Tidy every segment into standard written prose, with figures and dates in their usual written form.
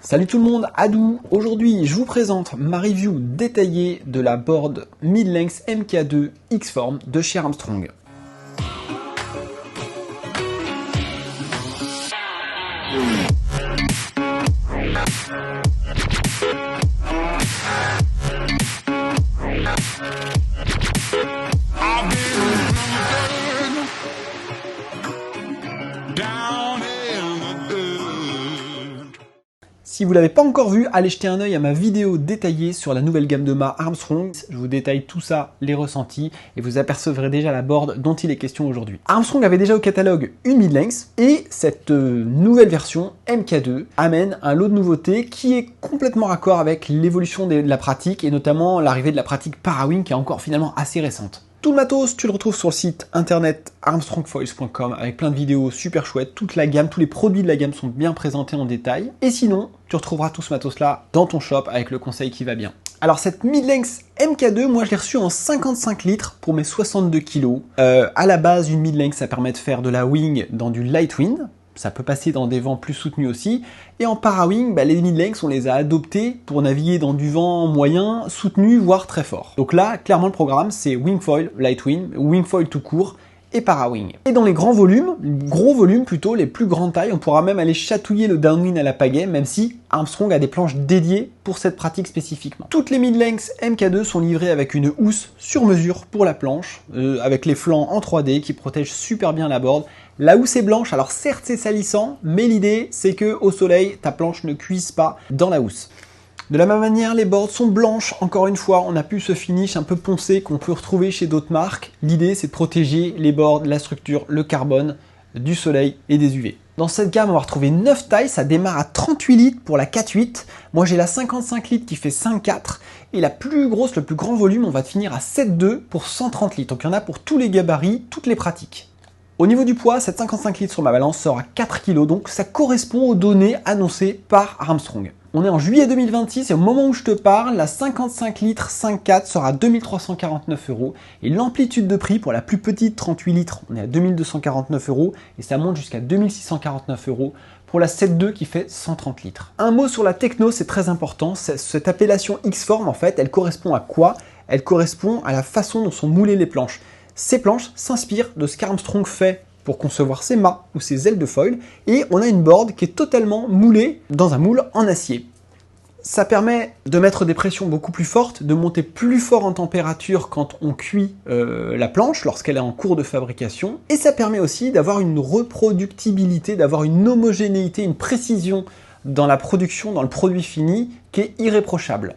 Salut tout le monde, Adou. Aujourd'hui, je vous présente ma review détaillée de la board Mid-Length MK2 X-Form de chez Armstrong. Si vous l'avez pas encore vu, allez jeter un œil à ma vidéo détaillée sur la nouvelle gamme de mâts Armstrong. Je vous détaille tout ça, les ressentis, et vous apercevrez déjà la board dont il est question aujourd'hui. Armstrong avait déjà au catalogue une mid-length, et cette nouvelle version MK2 amène un lot de nouveautés qui est complètement raccord avec l'évolution de la pratique, et notamment l'arrivée de la pratique Parawing qui est encore finalement assez récente. Tout le matos, tu le retrouves sur le site internet armstrongfoils.com avec plein de vidéos super chouettes, toute la gamme, tous les produits de la gamme sont bien présentés en détail. Et sinon, tu retrouveras tout ce matos là dans ton shop avec le conseil qui va bien. Alors cette mid-length MK2, moi je l'ai reçue en 55 litres pour mes 62 kg. À la base, une mid-length, ça permet de faire de la wing dans du light wind. Ça peut passer dans des vents plus soutenus aussi. Et en Parawing, les mid-lengths, on les a adoptés pour naviguer dans du vent moyen, soutenu, voire très fort. Donc là, clairement, le programme, c'est wingfoil, light wind, wingfoil tout court et Parawing. Et dans les gros volumes plutôt, les plus grandes tailles, on pourra même aller chatouiller le downwind à la pagaie, même si Armstrong a des planches dédiées pour cette pratique spécifiquement. Toutes les mid-lengths MK2 sont livrées avec une housse sur mesure pour la planche, avec les flancs en 3D qui protègent super bien la board. La housse est blanche, alors certes c'est salissant, mais l'idée c'est que au soleil, ta planche ne cuise pas dans la housse. De la même manière, les boards sont blanches, encore une fois, on a plus ce finish un peu poncé qu'on peut retrouver chez d'autres marques. L'idée c'est de protéger les boards, la structure, le carbone, du soleil et des UV. Dans cette gamme, on va retrouver 9 tailles, ça démarre à 38 litres pour la 4.8. Moi j'ai la 55 litres qui fait 5.4 et la plus grosse, le plus grand volume, on va finir à 7.2 pour 130 litres. Donc il y en a pour tous les gabarits, toutes les pratiques. Au niveau du poids, cette 55 litres sur ma balance sort à 4 kg, donc ça correspond aux données annoncées par Armstrong. On est en juillet 2026 et au moment où je te parle, la 55 litres 5.4 sera à 2349 € et l'amplitude de prix pour la plus petite 38 litres, on est à 2249 € et ça monte jusqu'à 2649 € pour la 7.2 qui fait 130 litres. Un mot sur la techno, c'est très important, cette appellation X-Form en fait, elle correspond à quoi? Elle correspond à la façon dont sont moulées les planches. Ces planches s'inspirent de ce qu'Armstrong fait pour concevoir ses mâts ou ses ailes de foil, et on a une board qui est totalement moulée dans un moule en acier. Ça permet de mettre des pressions beaucoup plus fortes, de monter plus fort en température quand on cuit la planche, lorsqu'elle est en cours de fabrication, et ça permet aussi d'avoir une reproductibilité, d'avoir une homogénéité, une précision dans la production, dans le produit fini, qui est irréprochable.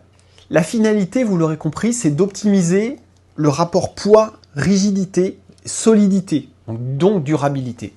La finalité, vous l'aurez compris, c'est d'optimiser le rapport poids-rigidité, solidité, donc durabilité.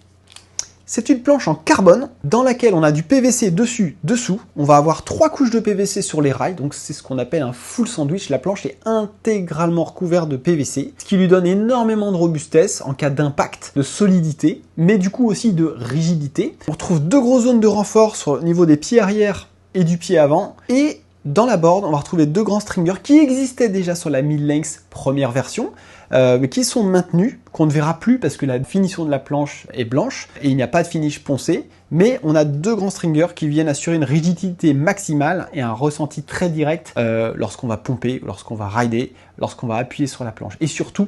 C'est une planche en carbone dans laquelle on a du PVC dessus, dessous. On va avoir 3 couches de PVC sur les rails, donc c'est ce qu'on appelle un full sandwich. La planche est intégralement recouverte de PVC, ce qui lui donne énormément de robustesse en cas d'impact, de solidité, mais du coup aussi de rigidité. On retrouve 2 grosses zones de renfort au niveau des pieds arrière et du pied avant, et dans la board, on va retrouver 2 grands stringers qui existaient déjà sur la mid-length première version, mais qui sont maintenus, qu'on ne verra plus parce que la finition de la planche est blanche et il n'y a pas de finish poncé, mais on a 2 grands stringers qui viennent assurer une rigidité maximale et un ressenti très direct lorsqu'on va pomper, lorsqu'on va rider, lorsqu'on va appuyer sur la planche. Et surtout,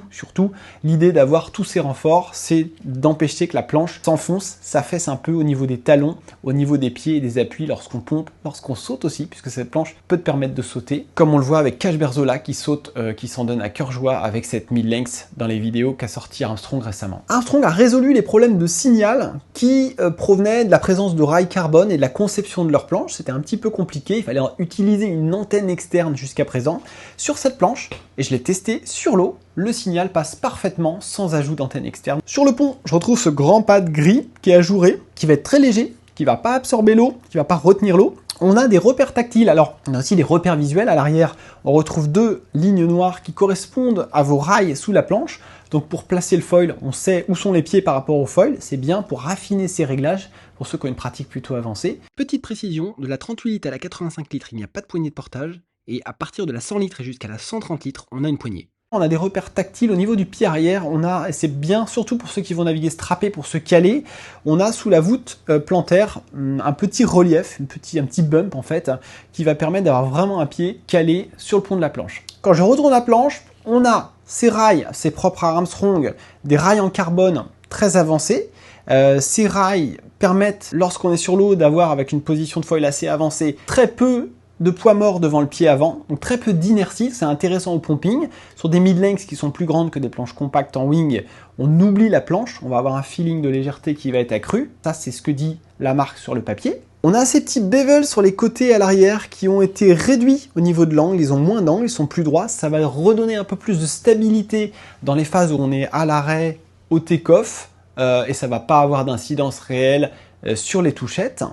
l'idée d'avoir tous ces renforts, c'est d'empêcher que la planche s'enfonce, s'affaisse un peu au niveau des talons, au niveau des pieds et des appuis lorsqu'on pompe, lorsqu'on saute aussi, puisque cette planche peut te permettre de sauter, comme on le voit avec Cash Berzola qui saute, qui s'en donne à cœur joie avec cette mid-length dans les vidéos qu'a sorti Armstrong récemment. Armstrong a résolu les problèmes de signal qui provenaient de la présence de rails carbone et de la conception de leur planche. C'était un petit peu compliqué, il fallait utiliser une antenne externe jusqu'à présent. Sur cette planche, et je l'ai testé sur l'eau, le signal passe parfaitement sans ajout d'antenne externe. Sur le pont, je retrouve ce grand pad gris qui est ajouré, qui va être très léger, qui va pas absorber l'eau, qui va pas retenir l'eau. On a des repères tactiles, alors on a aussi des repères visuels. À l'arrière, on retrouve 2 lignes noires qui correspondent à vos rails sous la planche. Donc pour placer le foil, on sait où sont les pieds par rapport au foil. C'est bien pour raffiner ces réglages, pour ceux qui ont une pratique plutôt avancée. Petite précision, de la 38 litres à la 85 litres, il n'y a pas de poignée de portage. Et à partir de la 100 litres et jusqu'à la 130 litres, on a une poignée. On a des repères tactiles au niveau du pied arrière, et c'est bien surtout pour ceux qui vont naviguer strappé, pour se caler, on a sous la voûte plantaire un petit relief, un petit bump en fait, qui va permettre d'avoir vraiment un pied calé sur le pont de la planche. Quand je retourne la planche, on a ces rails, c'est propre à Armstrong, des rails en carbone très avancés. Ces rails permettent, lorsqu'on est sur l'eau, d'avoir avec une position de foil assez avancée, très peu de poids mort devant le pied avant, donc très peu d'inertie, c'est intéressant au pumping. Sur des mid-lengths qui sont plus grandes que des planches compactes en wing, on oublie la planche, on va avoir un feeling de légèreté qui va être accru. Ça, c'est ce que dit la marque sur le papier. On a ces petits bevels sur les côtés et à l'arrière qui ont été réduits au niveau de l'angle, ils ont moins d'angle, ils sont plus droits, ça va redonner un peu plus de stabilité dans les phases où on est à l'arrêt, au take-off, et ça va pas avoir d'incidence réelle sur les touchettes.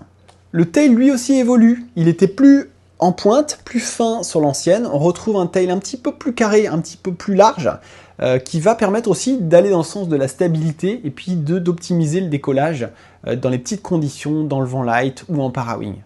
Le tail lui aussi évolue, il était plus en pointe, plus fin sur l'ancienne, on retrouve un tail un petit peu plus carré, un petit peu plus large, qui va permettre aussi d'aller dans le sens de la stabilité et puis d'optimiser le décollage dans les petites conditions, dans le vent light ou en para-wing.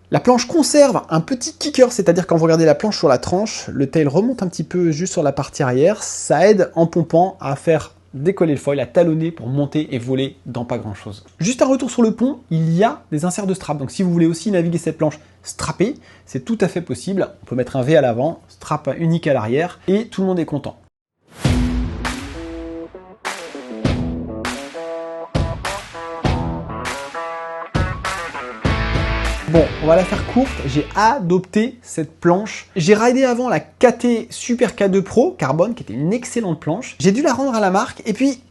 La planche conserve un petit kicker, c'est-à-dire quand vous regardez la planche sur la tranche, le tail remonte un petit peu juste sur la partie arrière, ça aide en pompant à faire décoller le foil, à talonner pour monter et voler dans pas grand chose. Juste un retour sur le pont, il y a des inserts de strap, donc si vous voulez aussi naviguer cette planche strappée, c'est tout à fait possible. On peut mettre un V à l'avant, strap unique à l'arrière et tout le monde est content. Bon, on va la faire courte, j'ai adopté cette planche. J'ai ridé avant la KT Super K2 Pro Carbone, qui était une excellente planche. J'ai dû la rendre à la marque, et puis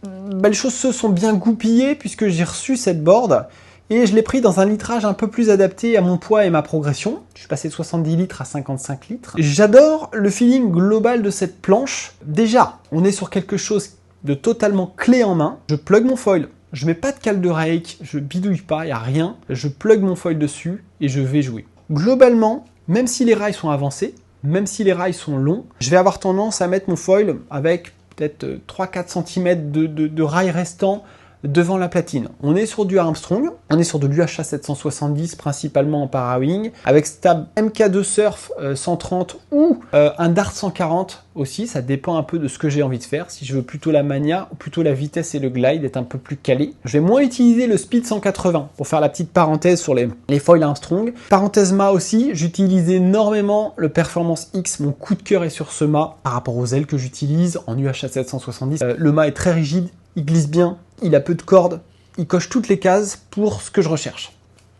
les choses se sont bien goupillées, puisque j'ai reçu cette board, et je l'ai pris dans un litrage un peu plus adapté à mon poids et ma progression. Je suis passé de 70 litres à 55 litres. J'adore le feeling global de cette planche. Déjà, on est sur quelque chose de totalement clé en main. Je plug mon foil. Je mets pas de cale de rake, je bidouille pas, il n'y a rien. Je plug mon foil dessus et je vais jouer. Globalement, même si les rails sont avancés, même si les rails sont longs, je vais avoir tendance à mettre mon foil avec peut-être 3-4 cm de rails restants devant la platine. On est sur du Armstrong, on est sur de l'UHA 770 principalement en para-wing, avec stab MK2 Surf 130 ou un Dart 140 aussi, ça dépend un peu de ce que j'ai envie de faire, si je veux plutôt la mania ou plutôt la vitesse et le glide être un peu plus calé. Je vais moins utiliser le Speed 180 pour faire la petite parenthèse sur les foils Armstrong. Parenthèse mât aussi, j'utilise énormément le Performance X, mon coup de cœur est sur ce mât par rapport aux ailes que j'utilise en UHA 770. Le mât est très rigide, il glisse bien, il a peu de cordes, il coche toutes les cases pour ce que je recherche.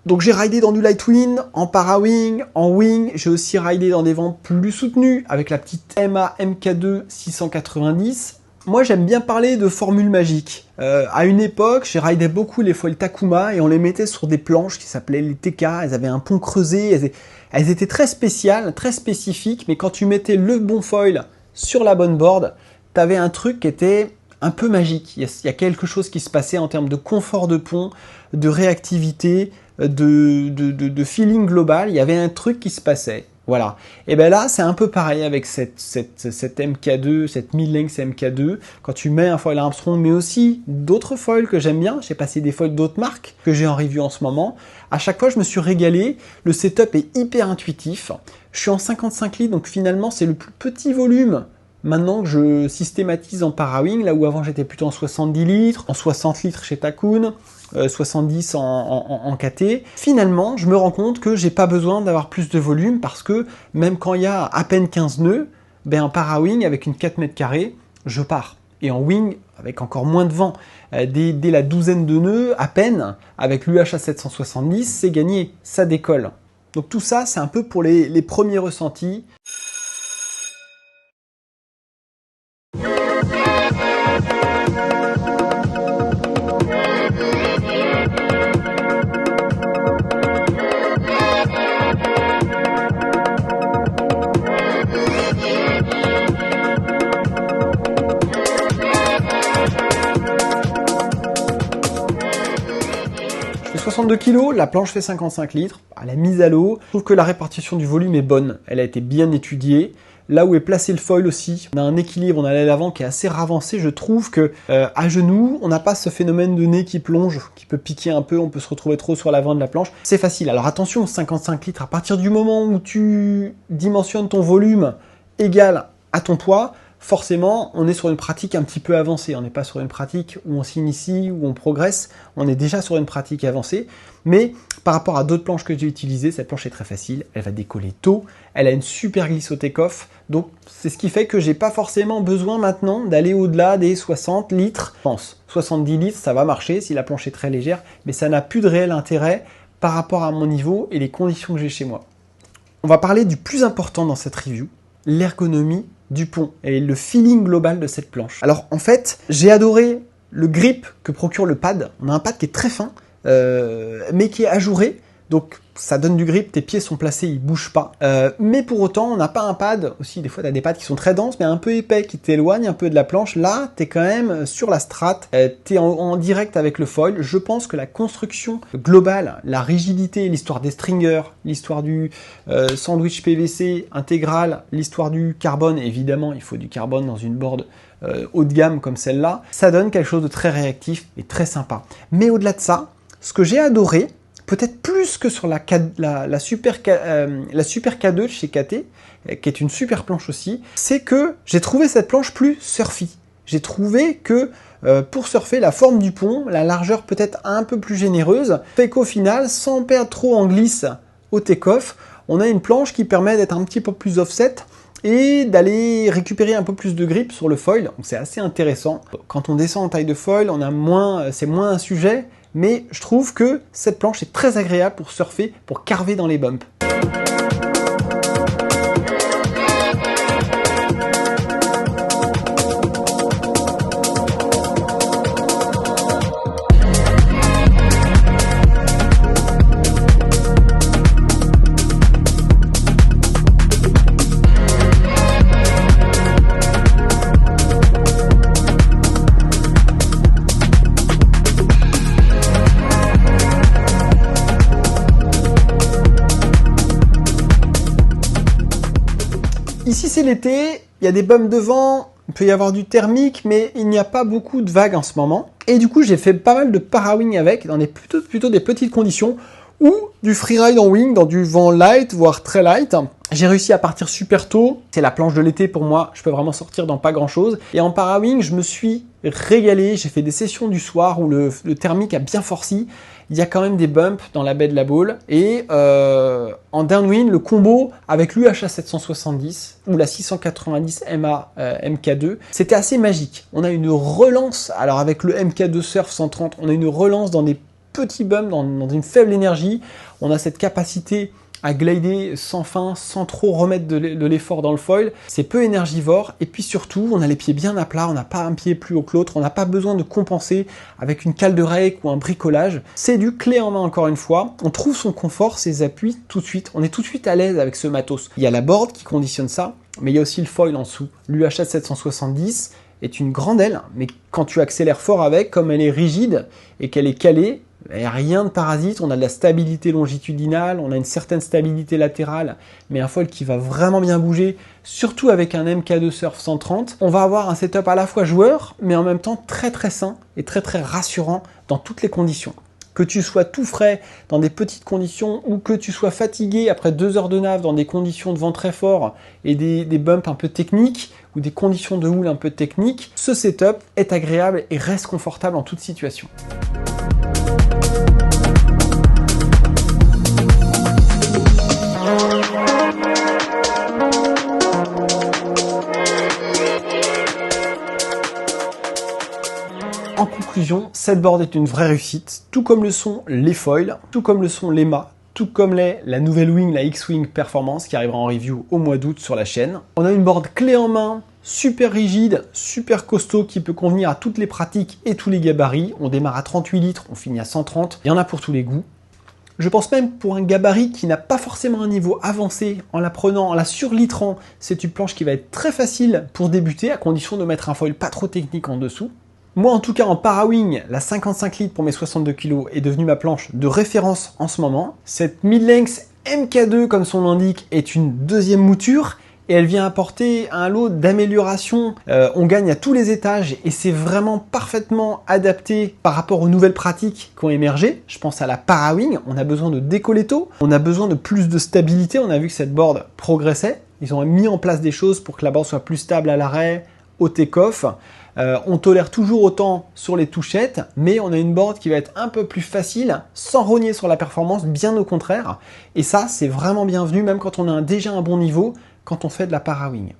Donc j'ai ridé dans du Lightwind, en para-wing, en wing, j'ai aussi ridé dans des vents plus soutenus avec la petite MA MK2 690. Moi j'aime bien parler de formule magique. À une époque, j'ai ridé beaucoup les foils Takuma et on les mettait sur des planches qui s'appelaient les TK, elles avaient un pont creusé, elles étaient très spéciales, très spécifiques, mais quand tu mettais le bon foil sur la bonne board, tu avais un truc qui était un peu magique. Il y a quelque chose qui se passait en termes de confort de pont, de réactivité, de feeling global. Il y avait un truc qui se passait. Voilà. Et bien là, c'est un peu pareil avec cette MK2, cette mid-length MK2. Quand tu mets un foil Armstrong, mais aussi d'autres foils que j'aime bien. J'ai passé des foils d'autres marques que j'ai en review en ce moment. À chaque fois, je me suis régalé. Le setup est hyper intuitif. Je suis en 55 litres, donc finalement, c'est le plus petit volume maintenant que je systématise en para-wing, là où avant j'étais plutôt en 70 litres, en 60 litres chez Takun, 70 en KT. Finalement, je me rends compte que j'ai pas besoin d'avoir plus de volume parce que même quand il y a à peine 15 nœuds, ben en para-wing avec une 4 mètres carrés, je pars. Et en wing, avec encore moins de vent, dès la douzaine de nœuds, à peine, avec l'UHA 770, c'est gagné, ça décolle. Donc tout ça, c'est un peu pour les premiers ressentis. Je fais 62 kg, la planche fait 55 litres. À la mise à l'eau, je trouve que la répartition du volume est bonne. Elle a été bien étudiée. Là où est placé le foil aussi, on a un équilibre, on a l'aile avant qui est assez ravancé. Je trouve que à genoux, on n'a pas ce phénomène de nez qui plonge, qui peut piquer un peu, on peut se retrouver trop sur l'avant de la planche. C'est facile. Alors attention, 55 litres, à partir du moment où tu dimensionnes ton volume égal à ton poids, forcément, on est sur une pratique un petit peu avancée. On n'est pas sur une pratique où on s'initie, où on progresse. On est déjà sur une pratique avancée. Mais par rapport à d'autres planches que j'ai utilisées, cette planche est très facile. Elle va décoller tôt. Elle a une super glisse au take-off. Donc, c'est ce qui fait que j'ai pas forcément besoin maintenant d'aller au-delà des 60 litres. Je pense 70 litres, ça va marcher si la planche est très légère. Mais ça n'a plus de réel intérêt par rapport à mon niveau et les conditions que j'ai chez moi. On va parler du plus important dans cette review, l'ergonomie du pont et le feeling global de cette planche. Alors en fait, j'ai adoré le grip que procure le pad. On a un pad qui est très fin, mais qui est ajouré. Donc ça donne du grip, tes pieds sont placés, ils bougent pas. Mais pour autant, on n'a pas un pad, aussi des fois tu as des pads qui sont très denses, mais un peu épais, qui t'éloignent un peu de la planche. Là, tu es quand même sur la Strat, tu es en direct avec le foil. Je pense que la construction globale, la rigidité, l'histoire des stringers, l'histoire du sandwich PVC intégral, l'histoire du carbone, évidemment, il faut du carbone dans une board haut de gamme comme celle-là, ça donne quelque chose de très réactif et très sympa. Mais au-delà de ça, ce que j'ai adoré, peut-être plus que sur la Super K2 de chez KT, qui est une super planche aussi, c'est que j'ai trouvé cette planche plus surfy. J'ai trouvé que pour surfer, la forme du pont, la largeur peut-être un peu plus généreuse, fait qu'au final, sans perdre trop en glisse au take-off, on a une planche qui permet d'être un petit peu plus offset et d'aller récupérer un peu plus de grip sur le foil. Donc c'est assez intéressant. Quand on descend en taille de foil, c'est moins un sujet, mais je trouve que cette planche est très agréable pour surfer, pour carver dans les bumps. Ici c'est l'été, il y a des bumps de vent, il peut y avoir du thermique, mais il n'y a pas beaucoup de vagues en ce moment. Et du coup j'ai fait pas mal de para-wing avec, dans plutôt des petites conditions, ou du freeride en wing, dans du vent light, voire très light. J'ai réussi à partir super tôt, c'est la planche de l'été pour moi, je peux vraiment sortir dans pas grand chose. Et en para-wing, je me suis régalé, j'ai fait des sessions du soir où le thermique a bien forci. Il y a quand même des bumps dans la baie de la Baule. Et en downwind, le combo avec l'UHA 770 ou la 690 MA MK2, c'était assez magique. On a une relance, alors avec le MK2 Surf 130, on a une relance dans des petits bumps, dans une faible énergie. On a cette capacité à glider sans fin, sans trop remettre de l'effort dans le foil. C'est peu énergivore et puis surtout, on a les pieds bien à plat, on n'a pas un pied plus haut que l'autre, on n'a pas besoin de compenser avec une cale de rake ou un bricolage. C'est du clé en main encore une fois. On trouve son confort, ses appuis tout de suite. On est tout de suite à l'aise avec ce matos. Il y a la board qui conditionne ça, mais il y a aussi le foil en dessous. L'UHA 770 est une grande aile, mais quand tu accélères fort avec, comme elle est rigide et qu'elle est calée, il n'y a rien de parasite, on a de la stabilité longitudinale, on a une certaine stabilité latérale, mais un foil qui va vraiment bien bouger, surtout avec un MK2 Surf 130. On va avoir un setup à la fois joueur, mais en même temps très très sain et très très rassurant dans toutes les conditions. Que tu sois tout frais dans des petites conditions ou que tu sois fatigué après 2 heures de nav dans des conditions de vent très fort et des bumps un peu techniques ou des conditions de houle un peu techniques, ce setup est agréable et reste confortable en toute situation. En conclusion, cette board est une vraie réussite, tout comme le sont les foils, tout comme le sont les mâts, tout comme l'est la nouvelle wing, la X-Wing Performance, qui arrivera en review au mois d'août sur la chaîne. On a une board clé en main, super rigide, super costaud, qui peut convenir à toutes les pratiques et tous les gabarits. On démarre à 38 litres, on finit à 130, il y en a pour tous les goûts. Je pense même pour un gabarit qui n'a pas forcément un niveau avancé, en la prenant, en la surlitrant, c'est une planche qui va être très facile pour débuter, à condition de mettre un foil pas trop technique en dessous. Moi, en tout cas, en para-wing, la 55 litres pour mes 62 kg est devenue ma planche de référence en ce moment. Cette mid-length MK2, comme son nom l'indique, est une deuxième mouture et elle vient apporter un lot d'améliorations. On gagne à tous les étages et c'est vraiment parfaitement adapté par rapport aux nouvelles pratiques qui ont émergé. Je pense à la para-wing, on a besoin de décoller tôt, on a besoin de plus de stabilité. On a vu que cette board progressait. Ils ont mis en place des choses pour que la board soit plus stable à l'arrêt, au take-off. On tolère toujours autant sur les touchettes, mais on a une board qui va être un peu plus facile, sans rogner sur la performance, bien au contraire. Et ça, c'est vraiment bienvenu, même quand on a déjà un bon niveau, quand on fait de la para-wing.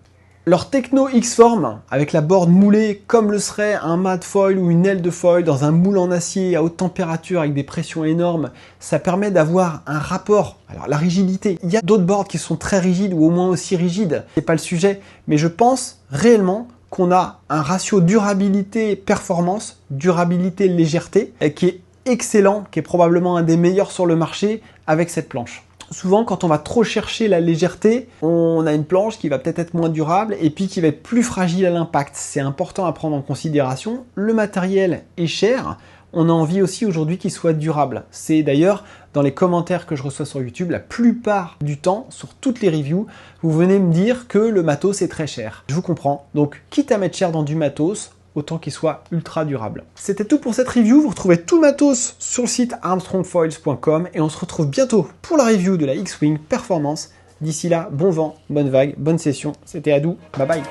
Leur Techno X-Form, avec la board moulée comme le serait un mat foil ou une aile de foil dans un moule en acier à haute température avec des pressions énormes, ça permet d'avoir un rapport. Alors la rigidité, il y a d'autres boards qui sont très rigides ou au moins aussi rigides, c'est pas le sujet, mais je pense réellement qu'on a un ratio durabilité-performance, durabilité-légèreté, qui est excellent, qui est probablement un des meilleurs sur le marché avec cette planche. Souvent, quand on va trop chercher la légèreté, on a une planche qui va peut-être être moins durable et puis qui va être plus fragile à l'impact. C'est important à prendre en considération. Le matériel est cher. On a envie aussi aujourd'hui qu'il soit durable. C'est d'ailleurs dans les commentaires que je reçois sur YouTube, la plupart du temps, sur toutes les reviews, vous venez me dire que le matos est très cher. Je vous comprends. Donc, quitte à mettre cher dans du matos, autant qu'il soit ultra durable. C'était tout pour cette review. Vous retrouvez tout le matos sur le site armstrongfoils.com et on se retrouve bientôt pour la review de la X-Wing Performance. D'ici là, bon vent, bonne vague, bonne session. C'était Adou. Bye bye.